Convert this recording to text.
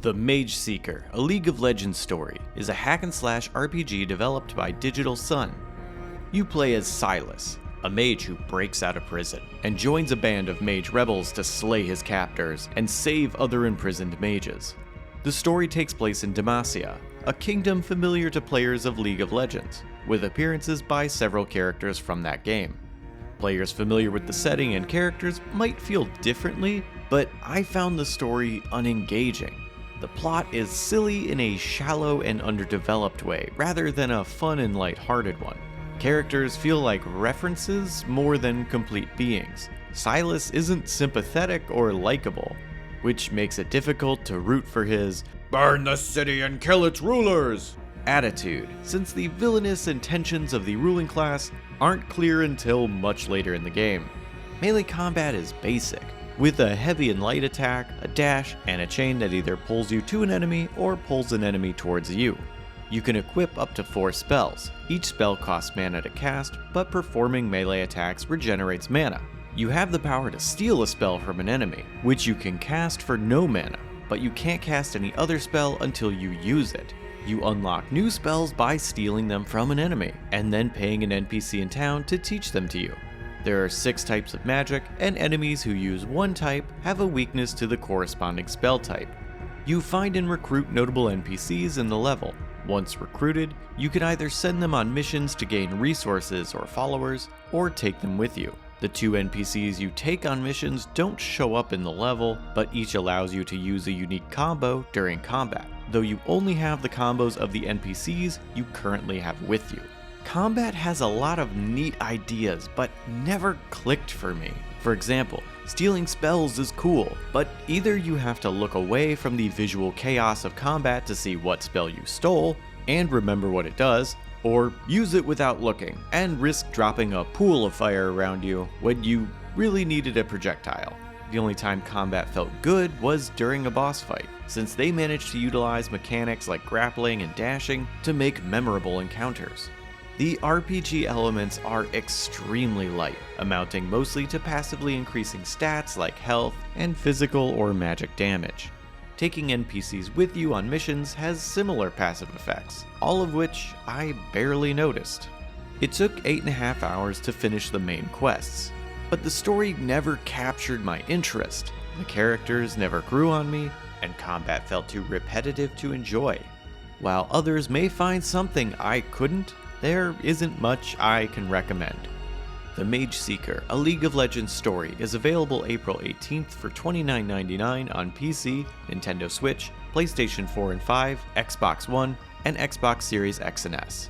The Mage Seeker, a League of Legends story, is a hack-and-slash RPG developed by Digital Sun. You play as Sylas, a mage who breaks out of prison, and joins a band of mage rebels to slay his captors and save other imprisoned mages. The story takes place in Demacia, a kingdom familiar to players of League of Legends, with appearances by several characters from that game. Players familiar with the setting and characters might feel differently, but I found the story unengaging. The plot is silly in a shallow and underdeveloped way, rather than a fun and lighthearted one. Characters feel like references more than complete beings. Sylas isn't sympathetic or likable, which makes it difficult to root for his "burn the city and kill its rulers" attitude, since the villainous intentions of the ruling class aren't clear until much later in the game. Melee combat is basic, with a heavy and light attack, a dash, and a chain that either pulls you to an enemy or pulls an enemy towards you. You can equip up to 4 spells. Each spell costs mana to cast, but performing melee attacks regenerates mana. You have the power to steal a spell from an enemy, which you can cast for no mana, but you can't cast any other spell until you use it. You unlock new spells by stealing them from an enemy, and then paying an NPC in town to teach them to you. There are 6 types of magic, and enemies who use one type have a weakness to the corresponding spell type. You find and recruit notable NPCs in the level. Once recruited, you can either send them on missions to gain resources or followers, or take them with you. The 2 NPCs you take on missions don't show up in the level, but each allows you to use a unique combo during combat, though you only have the combos of the NPCs you currently have with you. Combat has a lot of neat ideas, but never clicked for me. For example, stealing spells is cool, but either you have to look away from the visual chaos of combat to see what spell you stole, and remember what it does, or use it without looking, and risk dropping a pool of fire around you when you really needed a projectile. The only time combat felt good was during a boss fight, since they managed to utilize mechanics like grappling and dashing to make memorable encounters. The RPG elements are extremely light, amounting mostly to passively increasing stats like health and physical or magic damage. Taking NPCs with you on missions has similar passive effects, all of which I barely noticed. It took 8.5 hours to finish the main quests, but the story never captured my interest, the characters never grew on me, and combat felt too repetitive to enjoy. While others may find something I couldn't, there isn't much I can recommend. The Mage Seeker, a League of Legends story, is available April 18th for $29.99 on PC, Nintendo Switch, PlayStation 4 and 5, Xbox One, and Xbox Series X and S.